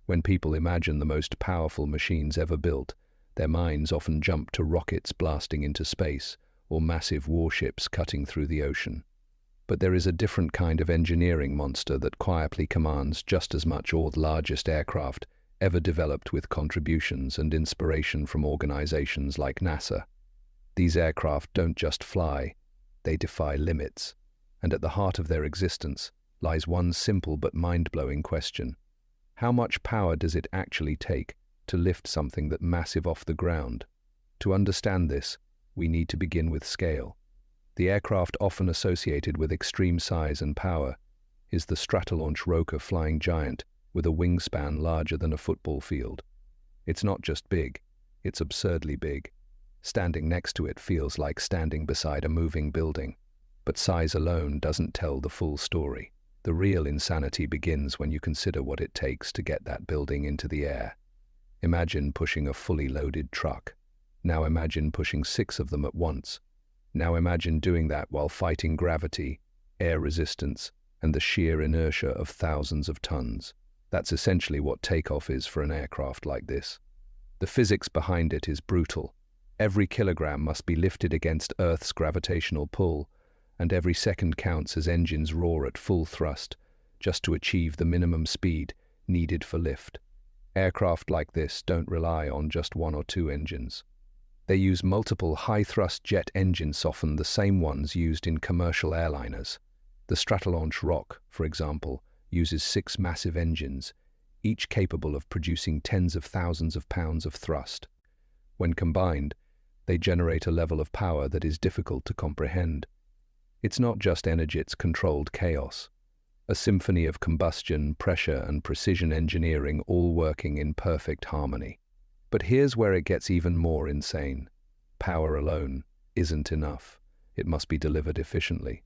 When people imagine the most powerful machines ever built, their minds often jump to rockets blasting into space or massive warships cutting through the ocean. But there is a different kind of engineering monster that quietly commands just as much or the largest aircraft ever developed, with contributions and inspiration from organizations like NASA. These aircraft don't just fly, they defy limits. And at the heart of their existence lies one simple but mind-blowing question. How much power does it actually take to lift something that massive off the ground? To understand this, we need to begin with scale. The aircraft often associated with extreme size and power is the Stratolaunch Roker flying giant with a wingspan larger than a football field. It's not just big, it's absurdly big. Standing next to it feels like standing beside a moving building. But size alone doesn't tell the full story. The real insanity begins when you consider what it takes to get that building into the air. Imagine pushing a fully loaded truck. Now imagine pushing 6 of them at once. Now imagine doing that while fighting gravity, air resistance, and the sheer inertia of thousands of tons. That's essentially what takeoff is for an aircraft like this. The physics behind it is brutal. Every kilogram must be lifted against Earth's gravitational pull, and every second counts as engines roar at full thrust, just to achieve the minimum speed needed for lift. Aircraft like this don't rely on just 1 or 2 engines. They use multiple high-thrust jet engines, often the same ones used in commercial airliners. The Stratolaunch Rock, for example, uses 6 massive engines, each capable of producing tens of thousands of pounds of thrust. When combined, they generate a level of power that is difficult to comprehend. It's not just energy, it's controlled chaos. A symphony of combustion, pressure, and precision engineering all working in perfect harmony. But here's where it gets even more insane. Power alone isn't enough. It must be delivered efficiently.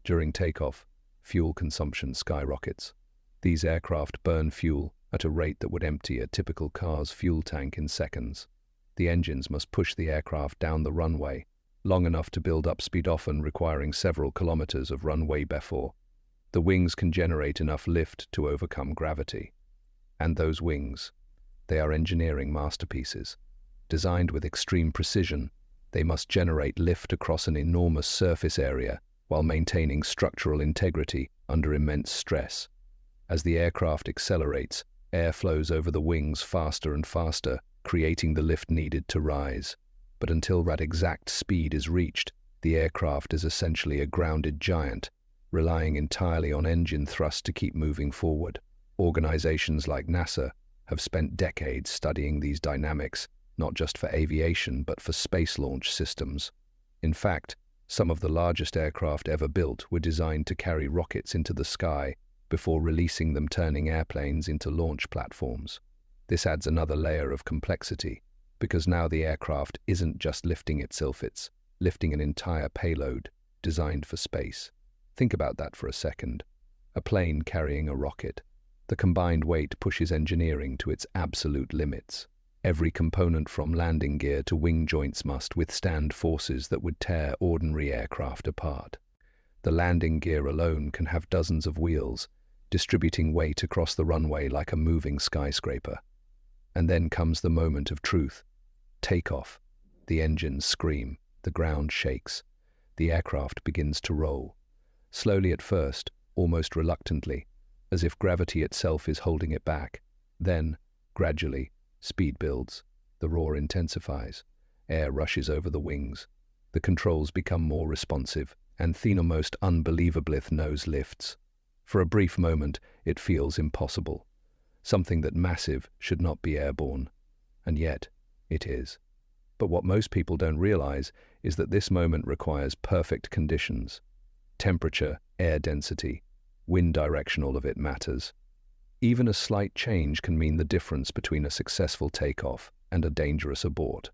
During takeoff, fuel consumption skyrockets. These aircraft burn fuel at a rate that would empty a typical car's fuel tank in seconds. The engines must push the aircraft down the runway, long enough to build up speed, often requiring several kilometers of runway before the wings can generate enough lift to overcome gravity. And those wings, they are engineering masterpieces. Designed with extreme precision, they must generate lift across an enormous surface area while maintaining structural integrity under immense stress. As the aircraft accelerates, air flows over the wings faster and faster, creating the lift needed to rise. But until that exact speed is reached, the aircraft is essentially a grounded giant, relying entirely on engine thrust to keep moving forward. Organizations like NASA have spent decades studying these dynamics, not just for aviation but for space launch systems. In fact, some of the largest aircraft ever built were designed to carry rockets into the sky before releasing them, turning airplanes into launch platforms. This adds another layer of complexity, because now the aircraft isn't just lifting itself, it's lifting an entire payload designed for space. Think about that for a second. A plane carrying a rocket. The combined weight pushes engineering to its absolute limits. Every component from landing gear to wing joints must withstand forces that would tear ordinary aircraft apart. The landing gear alone can have dozens of wheels, distributing weight across the runway like a moving skyscraper. And then comes the moment of truth. Takeoff. The engines scream, the ground shakes. The aircraft begins to roll. Slowly at first, almost reluctantly, as if gravity itself is holding it back. Then, gradually, speed builds. The roar intensifies. Air rushes over the wings. The controls become more responsive, and the most unbelievable nose lifts. For a brief moment, it feels impossible. Something that massive should not be airborne. And yet, it is. But what most people don't realize is that this moment requires perfect conditions. Temperature, air density, wind direction, all of it matters. Even a slight change can mean the difference between a successful takeoff and a dangerous abort.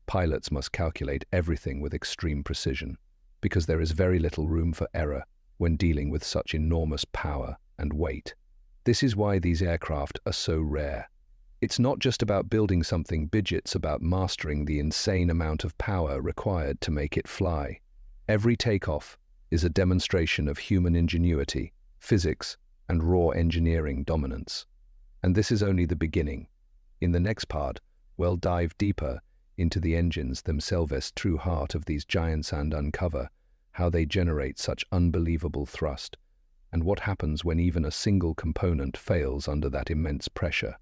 Pilots must calculate everything with extreme precision, because there is very little room for error when dealing with such enormous power and weight. This is why these aircraft are so rare. It's not just about building something big, it's about mastering the insane amount of power required to make it fly. Every takeoff is a demonstration of human ingenuity, physics, and raw engineering dominance. And this is only the beginning. In the next part, we'll dive deeper into the engines themselves, true heart of these giants, and uncover how they generate such unbelievable thrust, and what happens when even a single component fails under that immense pressure.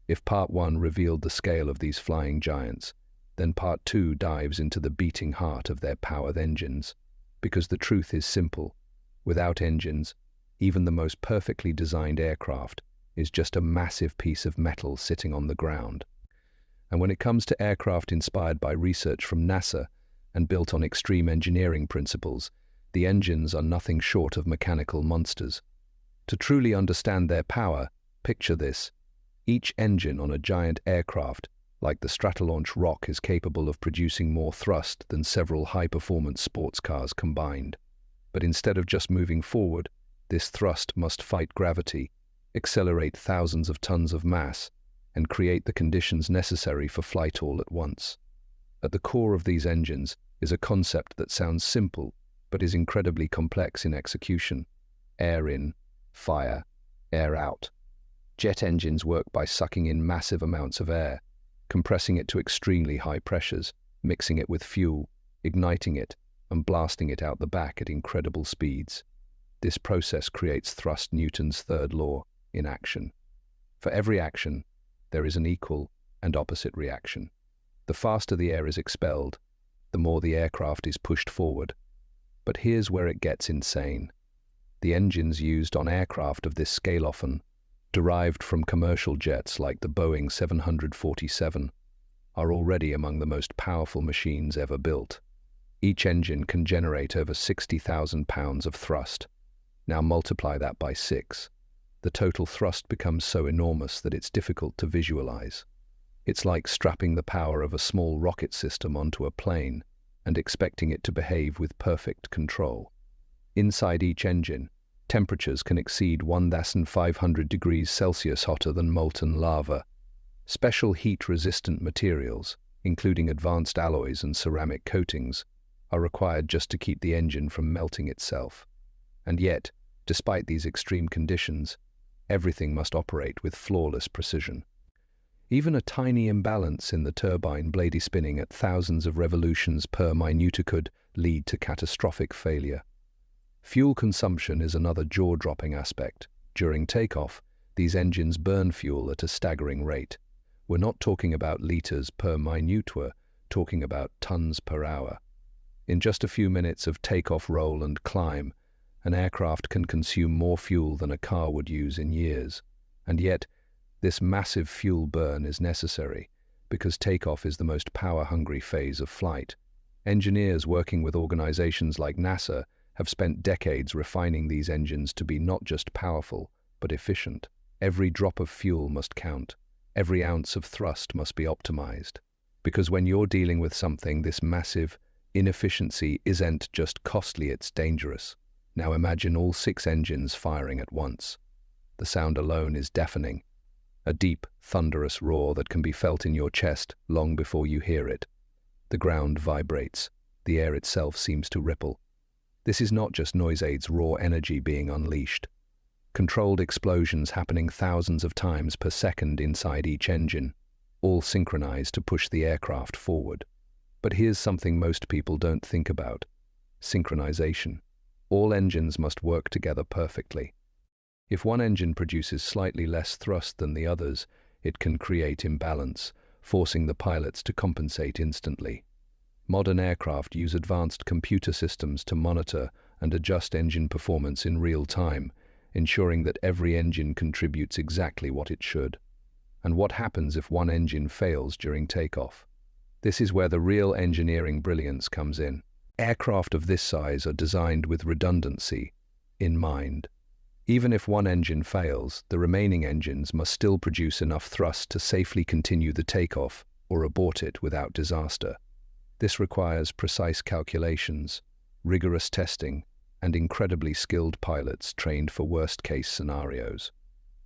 If part 1 revealed the scale of these flying giants, then part 2 dives into the beating heart of their powered engines. Because the truth is simple. Without engines, even the most perfectly designed aircraft is just a massive piece of metal sitting on the ground. And when it comes to aircraft inspired by research from NASA and built on extreme engineering principles, the engines are nothing short of mechanical monsters. To truly understand their power, picture this. Each engine on a giant aircraft, like the Stratolaunch Rock, is capable of producing more thrust than several high-performance sports cars combined. But instead of just moving forward, this thrust must fight gravity, accelerate thousands of tons of mass, and create the conditions necessary for flight all at once. At the core of these engines is a concept that sounds simple, but is incredibly complex in execution. Air in, fire, air out. Jet engines work by sucking in massive amounts of air, compressing it to extremely high pressures, mixing it with fuel, igniting it, and blasting it out the back at incredible speeds. This process creates thrust, Newton's third law, in action. For every action, there is an equal and opposite reaction. The faster the air is expelled, the more the aircraft is pushed forward. But here's where it gets insane. The engines used on aircraft of this scale, often derived from commercial jets like the Boeing 747, are already among the most powerful machines ever built. Each engine can generate over 60,000 pounds of thrust. Now multiply that by 6. The total thrust becomes so enormous that it's difficult to visualize. It's like strapping the power of a small rocket system onto a plane and expecting it to behave with perfect control. Inside each engine, temperatures can exceed 1,500 degrees Celsius, hotter than molten lava. Special heat-resistant materials, including advanced alloys and ceramic coatings, are required just to keep the engine from melting itself. And yet, despite these extreme conditions, everything must operate with flawless precision. Even a tiny imbalance in the turbine blade spinning at thousands of revolutions per minute could lead to catastrophic failure. Fuel consumption is another jaw-dropping aspect. During takeoff, these engines burn fuel at a staggering rate. We're not talking about liters per minute, we're talking about tons per hour. In just a few minutes of takeoff, roll, and climb, an aircraft can consume more fuel than a car would use in years. And yet, this massive fuel burn is necessary because takeoff is the most power-hungry phase of flight. Engineers working with organizations like NASA have spent decades refining these engines to be not just powerful, but efficient. Every drop of fuel must count. Every ounce of thrust must be optimized. Because when you're dealing with something this massive, inefficiency isn't just costly, it's dangerous. Now imagine all 6 engines firing at once. The sound alone is deafening. A deep, thunderous roar that can be felt in your chest long before you hear it. The ground vibrates. The air itself seems to ripple. This is not just noise's raw energy being unleashed. Controlled explosions happening thousands of times per second inside each engine, all synchronized to push the aircraft forward. But here's something most people don't think about: synchronization. All engines must work together perfectly. If one engine produces slightly less thrust than the others, it can create imbalance, forcing the pilots to compensate instantly. Modern aircraft use advanced computer systems to monitor and adjust engine performance in real time, ensuring that every engine contributes exactly what it should. And what happens if one engine fails during takeoff? This is where the real engineering brilliance comes in. Aircraft of this size are designed with redundancy in mind. Even if one engine fails, the remaining engines must still produce enough thrust to safely continue the takeoff or abort it without disaster. This requires precise calculations, rigorous testing, and incredibly skilled pilots trained for worst-case scenarios.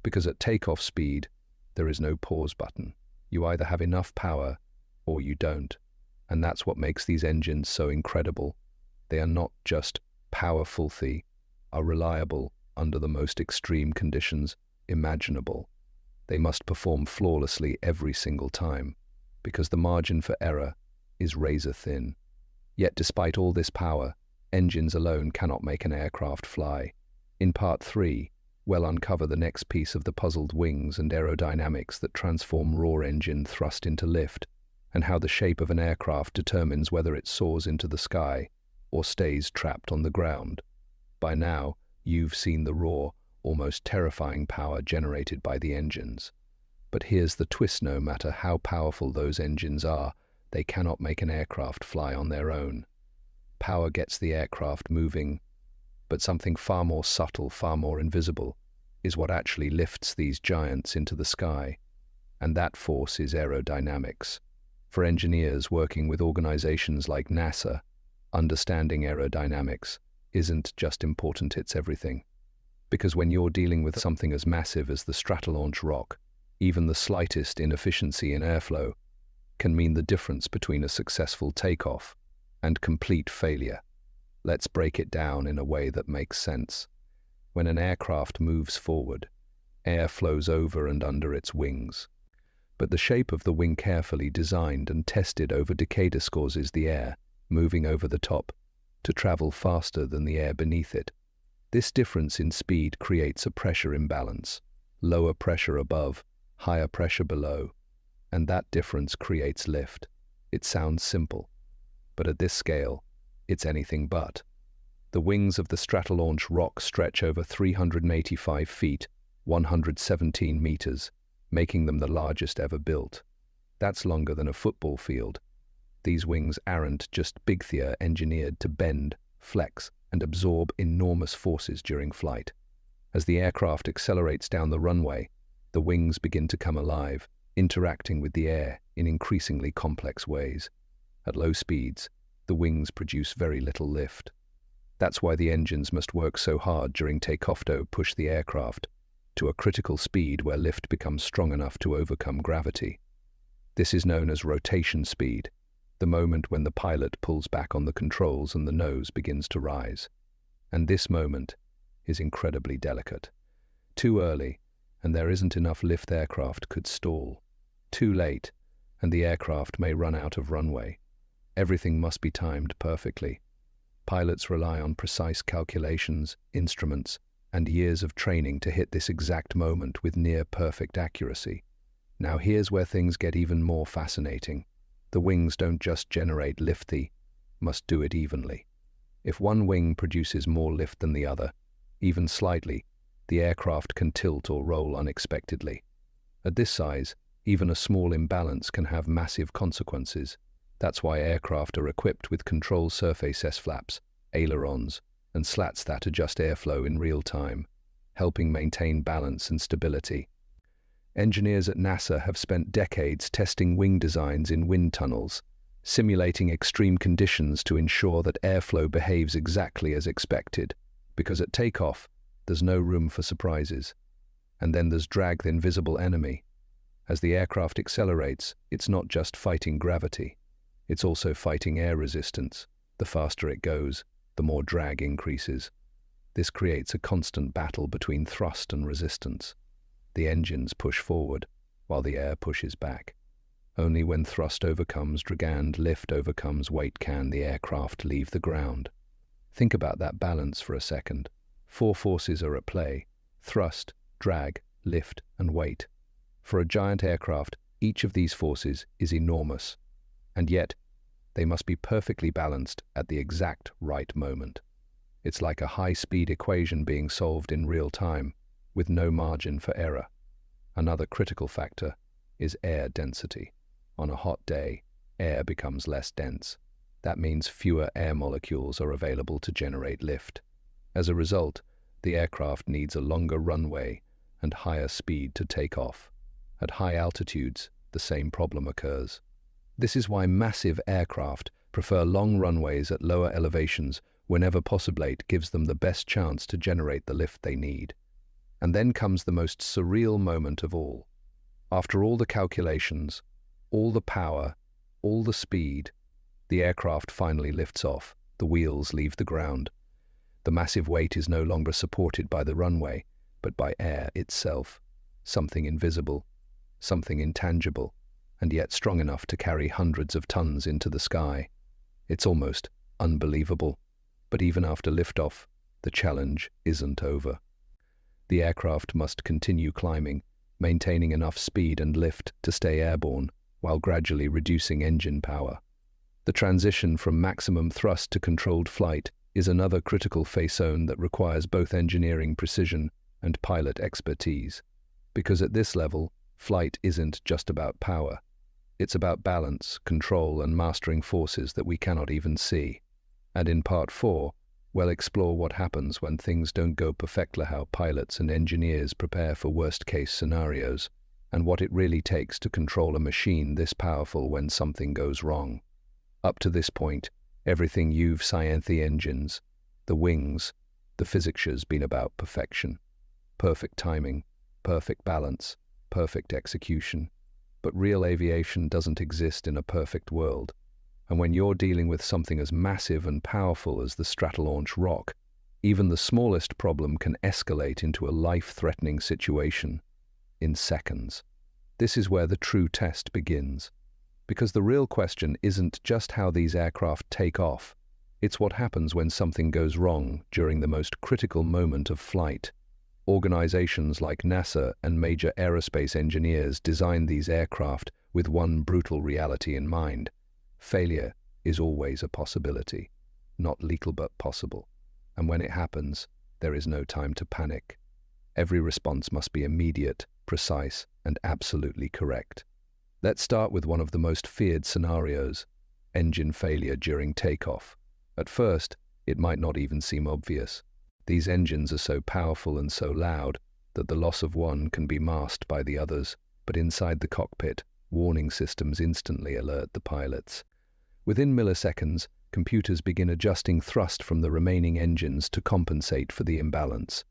Because at takeoff speed, there is no pause button. You either have enough power or you don't. And that's what makes these engines so incredible. They are not just powerful, they are reliable under the most extreme conditions imaginable. They must perform flawlessly every single time, because the margin for error is razor thin. Yet despite all this power, engines alone cannot make an aircraft fly. In Part 3, we'll uncover the next piece of the puzzled wings and aerodynamics that transform raw engine thrust into lift, and how the shape of an aircraft determines whether it soars into the sky or stays trapped on the ground. By now, you've seen the raw, almost terrifying power generated by the engines. But here's the twist: no matter how powerful those engines are, they cannot make an aircraft fly on their own. Power gets the aircraft moving, but something far more subtle, far more invisible, is what actually lifts these giants into the sky. And that force is aerodynamics. For engineers working with organizations like NASA, understanding aerodynamics isn't just important, it's everything. Because when you're dealing with something as massive as the Stratolaunch rock, even the slightest inefficiency in airflow can mean the difference between a successful takeoff and complete failure. Let's break it down in a way that makes sense. When an aircraft moves forward, air flows over and under its wings. But the shape of the wing, carefully designed and tested over decades, causes the air moving over the top to travel faster than the air beneath it. This difference in speed creates a pressure imbalance, lower pressure above, higher pressure below, and that difference creates lift. It sounds simple, but at this scale, it's anything but. The wings of the Stratolaunch rock stretch over 385 feet, 117 meters, making them the largest ever built. That's longer than a football field. These wings aren't just big, they're engineered to bend, flex, and absorb enormous forces during flight. As the aircraft accelerates down the runway, the wings begin to come alive, interacting with the air in increasingly complex ways. At low speeds, the wings produce very little lift. That's why the engines must work so hard during takeoff to push the aircraft to a critical speed where lift becomes strong enough to overcome gravity. This is known as rotation speed, the moment when the pilot pulls back on the controls and the nose begins to rise. And this moment is incredibly delicate. Too early, and there isn't enough lift, the aircraft could stall. Too late, and the aircraft may run out of runway. Everything must be timed perfectly. Pilots rely on precise calculations, instruments, and years of training to hit this exact moment with near-perfect accuracy. Now here's where things get even more fascinating. The wings don't just generate lift, they must do it evenly. If one wing produces more lift than the other, even slightly, the aircraft can tilt or roll unexpectedly. At this size, even a small imbalance can have massive consequences. That's why aircraft are equipped with control surface flaps, ailerons, and slats that adjust airflow in real time, helping maintain balance and stability. Engineers at NASA have spent decades testing wing designs in wind tunnels, simulating extreme conditions to ensure that airflow behaves exactly as expected, because at takeoff, there's no room for surprises. And then there's drag, the invisible enemy. As the aircraft accelerates, it's not just fighting gravity, it's also fighting air resistance. The faster it goes, the more drag increases. This creates a constant battle between thrust and resistance. The engines push forward, while the air pushes back. Only when thrust overcomes drag and lift overcomes weight can the aircraft leave the ground. Think about that balance for a second. 4 forces are at play: thrust, drag, lift, and weight. For a giant aircraft, each of these forces is enormous, and yet they must be perfectly balanced at the exact right moment. It's like a high-speed equation being solved in real time, with no margin for error. Another critical factor is air density. On a hot day, air becomes less dense. That means fewer air molecules are available to generate lift. As a result, the aircraft needs a longer runway and higher speed to take off. At high altitudes, the same problem occurs. This is why massive aircraft prefer long runways at lower elevations whenever possible. It gives them the best chance to generate the lift they need. And then comes the most surreal moment of all. After all the calculations, all the power, all the speed, the aircraft finally lifts off. The wheels leave the ground. The massive weight is no longer supported by the runway, but by air itself. something invisible, something intangible, and yet strong enough to carry hundreds of tons into the sky. It's almost unbelievable. But even after liftoff, the challenge isn't over. The aircraft must continue climbing, maintaining enough speed and lift to stay airborne, while gradually reducing engine power. The transition from maximum thrust to controlled flight is another critical phase-zone that requires both engineering precision and pilot expertise. Because at this level, flight isn't just about power. It's about balance, control, and mastering forces that we cannot even see. And in Part 4, we'll explore what happens when things don't go perfectly, how pilots and engineers prepare for worst-case scenarios, and what it really takes to control a machine this powerful when something goes wrong. Up to this point, everything you've seen, the engines, the wings, the physics has been about perfection. Perfect timing, perfect balance, perfect execution. But real aviation doesn't exist in a perfect world. And when you're dealing with something as massive and powerful as the Stratolaunch rock, even the smallest problem can escalate into a life-threatening situation in seconds. This is where the true test begins. Because the real question isn't just how these aircraft take off, it's what happens when something goes wrong during the most critical moment of flight. Organizations like NASA and major aerospace engineers design these aircraft with one brutal reality in mind. Failure is always a possibility, not lethal but possible. And when it happens, there is no time to panic. Every response must be immediate, precise, and absolutely correct. Let's start with one of the most feared scenarios, engine failure during takeoff. At first, it might not even seem obvious. These engines are so powerful and so loud that the loss of one can be masked by the others, but inside the cockpit, warning systems instantly alert the pilots. Within milliseconds, computers begin adjusting thrust from the remaining engines to compensate for the imbalance.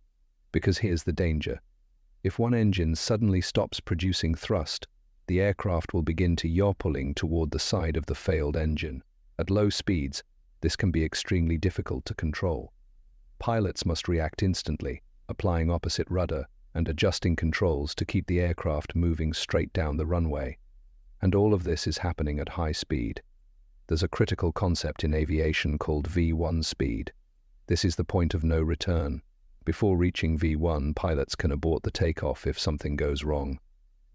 Because here's the danger. If one engine suddenly stops producing thrust, the aircraft will begin to yaw, pulling toward the side of the failed engine. At low speeds, this can be extremely difficult to control. Pilots must react instantly, applying opposite rudder and adjusting controls to keep the aircraft moving straight down the runway. And all of this is happening at high speed. There's a critical concept in aviation called V1 speed. This is the point of no return. Before reaching V1, pilots can abort the takeoff if something goes wrong.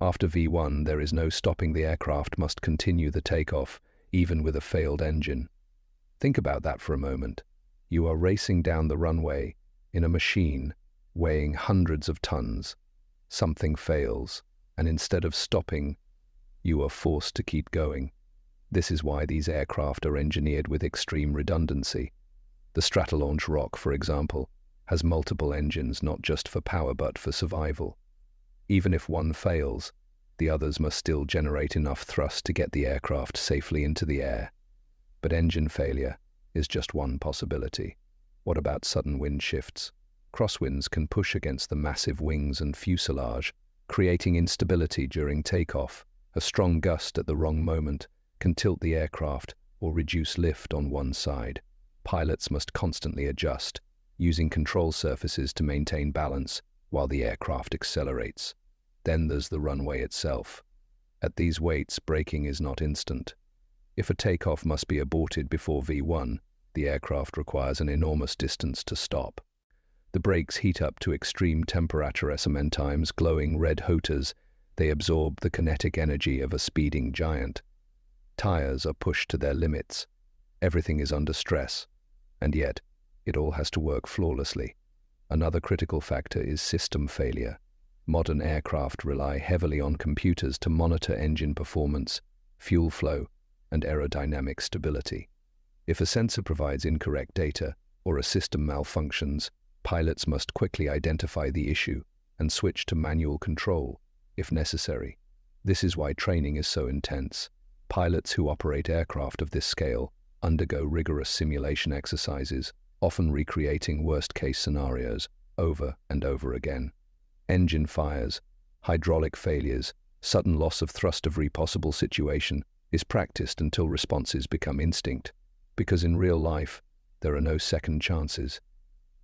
After V1, there is no stopping. The aircraft must continue the takeoff, even with a failed engine. Think about that for a moment. You are racing down the runway in a machine weighing hundreds of tons. Something fails, and instead of stopping, you are forced to keep going. This is why these aircraft are engineered with extreme redundancy. The Stratolaunch rock, for example, has multiple engines not just for power but for survival. Even if one fails, the others must still generate enough thrust to get the aircraft safely into the air. But engine failure is just one possibility. What about sudden wind shifts? Crosswinds can push against the massive wings and fuselage, creating instability during takeoff. A strong gust at the wrong moment can tilt the aircraft or reduce lift on one side. Pilots must constantly adjust, using control surfaces to maintain balance while the aircraft accelerates. Then there's the runway itself. At these weights, braking is not instant. If a takeoff must be aborted before V1, the aircraft requires an enormous distance to stop. The brakes heat up to extreme temperature, sometimes glowing red hoters. They absorb the kinetic energy of a speeding giant. Tires are pushed to their limits. Everything is under stress, and yet it all has to work flawlessly. Another critical factor is system failure. Modern aircraft rely heavily on computers to monitor engine performance, fuel flow, and aerodynamic stability. If a sensor provides incorrect data or a system malfunctions, pilots must quickly identify the issue and switch to manual control, if necessary. This is why training is so intense. Pilots who operate aircraft of this scale undergo rigorous simulation exercises, often recreating worst-case scenarios over and over again. Engine fires, hydraulic failures, sudden loss of thrust, every possible situation is practiced until responses become instinct, because in real life, there are no second chances.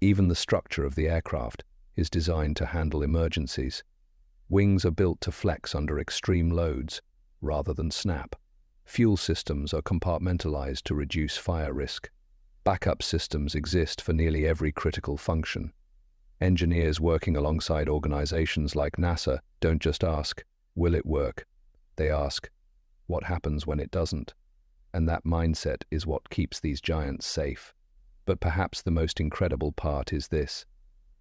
Even the structure of the aircraft is designed to handle emergencies. Wings are built to flex under extreme loads, rather than snap. Fuel systems are compartmentalized to reduce fire risk. Backup systems exist for nearly every critical function. Engineers working alongside organizations like NASA don't just ask, "Will it work?" They ask, "What happens when it doesn't?" And that mindset is what keeps these giants safe. But perhaps the most incredible part is this.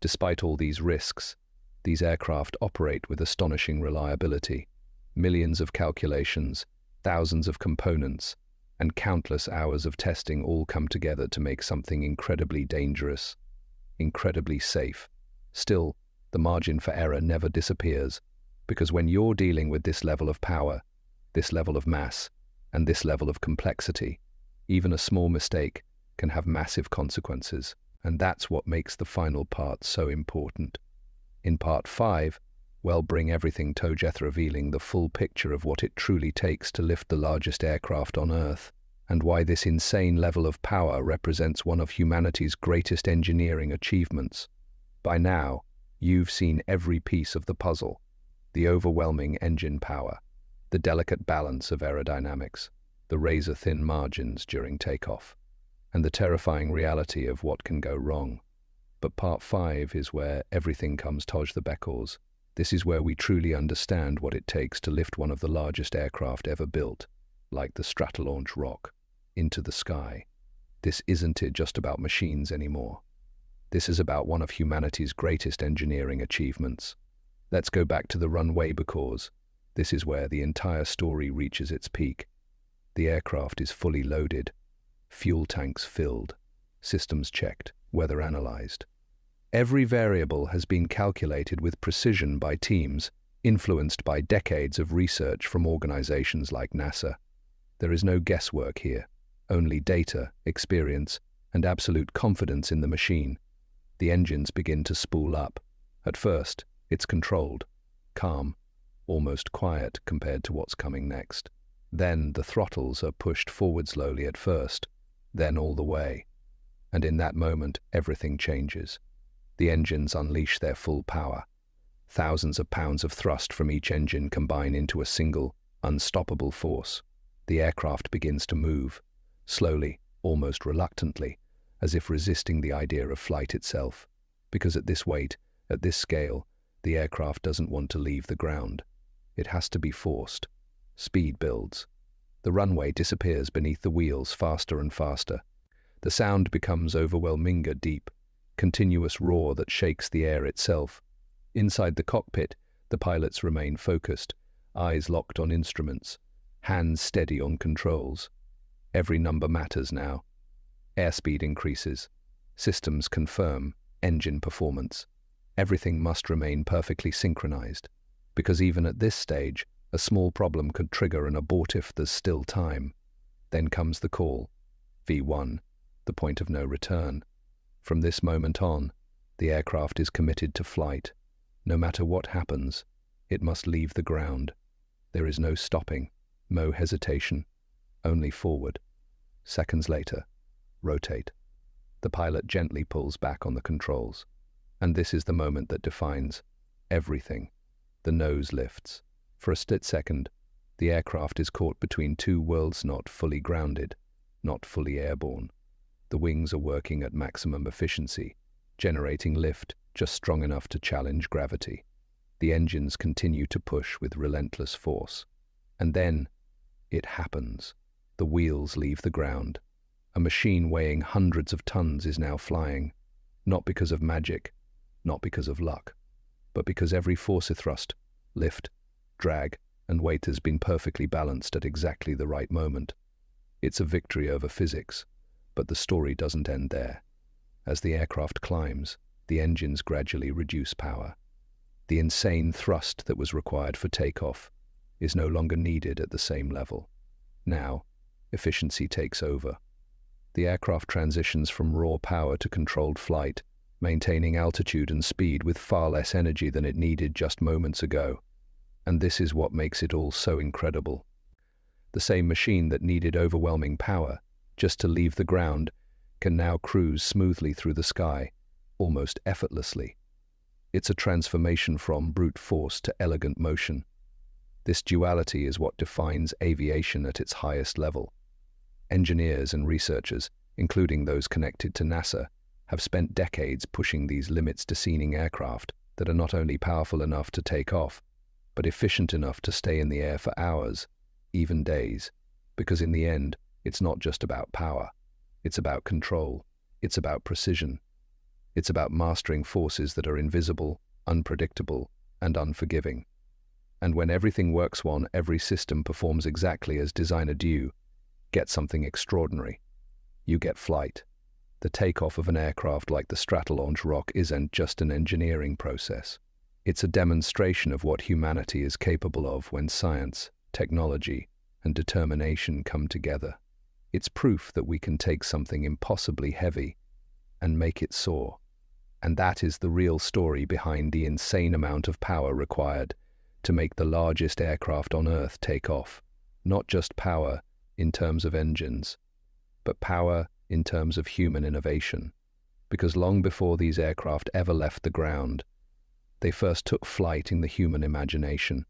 Despite all these risks, these aircraft operate with astonishing reliability. Millions of calculations, thousands of components, and countless hours of testing all come together to make something incredibly dangerous, incredibly safe. Still, the margin for error never disappears, because when you're dealing with this level of power, this level of mass, and this level of complexity, even a small mistake can have massive consequences. And that's what makes the final part so important. In Part 5, we'll bring everything to Jeth, revealing the full picture of what it truly takes to lift the largest aircraft on Earth, and why this insane level of power represents one of humanity's greatest engineering achievements. By now, you've seen every piece of the puzzle: the overwhelming engine power, the delicate balance of aerodynamics, the razor-thin margins during takeoff, and the terrifying reality of what can go wrong. But Part 5 is where everything comes to the beckles. This is where we truly understand what it takes to lift one of the largest aircraft ever built, like the Stratolaunch Rock, into the sky. This isn't just about machines anymore. This is about one of humanity's greatest engineering achievements. Let's go back to the runway, because this is where the entire story reaches its peak. The aircraft is fully loaded, fuel tanks filled, systems checked, weather analyzed. Every variable has been calculated with precision by teams influenced by decades of research from organizations like NASA. There is no guesswork here, only data, experience, and absolute confidence in the machine. The engines begin to spool up. At first, it's controlled, calm, almost quiet compared to what's coming next. Then the throttles are pushed forward slowly at first, then all the way. And in that moment, everything changes. The engines unleash their full power. Thousands of pounds of thrust from each engine combine into a single, unstoppable force. The aircraft begins to move, slowly, almost reluctantly, as if resisting the idea of flight itself. Because at this weight, at this scale, the aircraft doesn't want to leave the ground. It has to be forced. Speed builds. The runway disappears beneath the wheels faster and faster. The sound becomes overwhelming, a deep, continuous roar that shakes the air itself. Inside the cockpit, the pilots remain focused, eyes locked on instruments, hands steady on controls. Every number matters now. Airspeed increases. Systems confirm engine performance. Everything must remain perfectly synchronized, because even at this stage, a small problem could trigger an abort if there's still time. Then comes the call. V1, the point of no return. From this moment on, the aircraft is committed to flight. No matter what happens, it must leave the ground. There is no stopping, no hesitation, only forward. Seconds later, rotate. The pilot gently pulls back on the controls. And this is the moment that defines everything. The nose lifts. For a split second, the aircraft is caught between two worlds, not fully grounded, not fully airborne. The wings are working at maximum efficiency, generating lift just strong enough to challenge gravity. The engines continue to push with relentless force. And then, it happens. The wheels leave the ground. A machine weighing hundreds of tons is now flying, not because of magic, not because of luck, but because every force thrust, lift, drag, and weight has been perfectly balanced at exactly the right moment. It's a victory over physics, but the story doesn't end there. As the aircraft climbs, the engines gradually reduce power. The insane thrust that was required for takeoff is no longer needed at the same level. Now, efficiency takes over. The aircraft transitions from raw power to controlled flight, maintaining altitude and speed with far less energy than it needed just moments ago. And this is what makes it all so incredible. The same machine that needed overwhelming power just to leave the ground can now cruise smoothly through the sky, almost effortlessly. It's a transformation from brute force to elegant motion. This duality is what defines aviation at its highest level. Engineers and researchers, including those connected to NASA, have spent decades pushing these limits-defining aircraft that are not only powerful enough to take off, but efficient enough to stay in the air for hours, even days. Because in the end, it's not just about power. It's about control. It's about precision. It's about mastering forces that are invisible, unpredictable, and unforgiving. And when everything works well, every system performs exactly as designed, you get something extraordinary. You get flight. The takeoff of an aircraft like the Stratolaunch Rock isn't just an engineering process. It's a demonstration of what humanity is capable of when science, technology, and determination come together. It's proof that we can take something impossibly heavy and make it soar. And that is the real story behind the insane amount of power required to make the largest aircraft on Earth take off. Not just power in terms of engines, but power in terms of human innovation. Because long before these aircraft ever left the ground, they first took flight in the human imagination.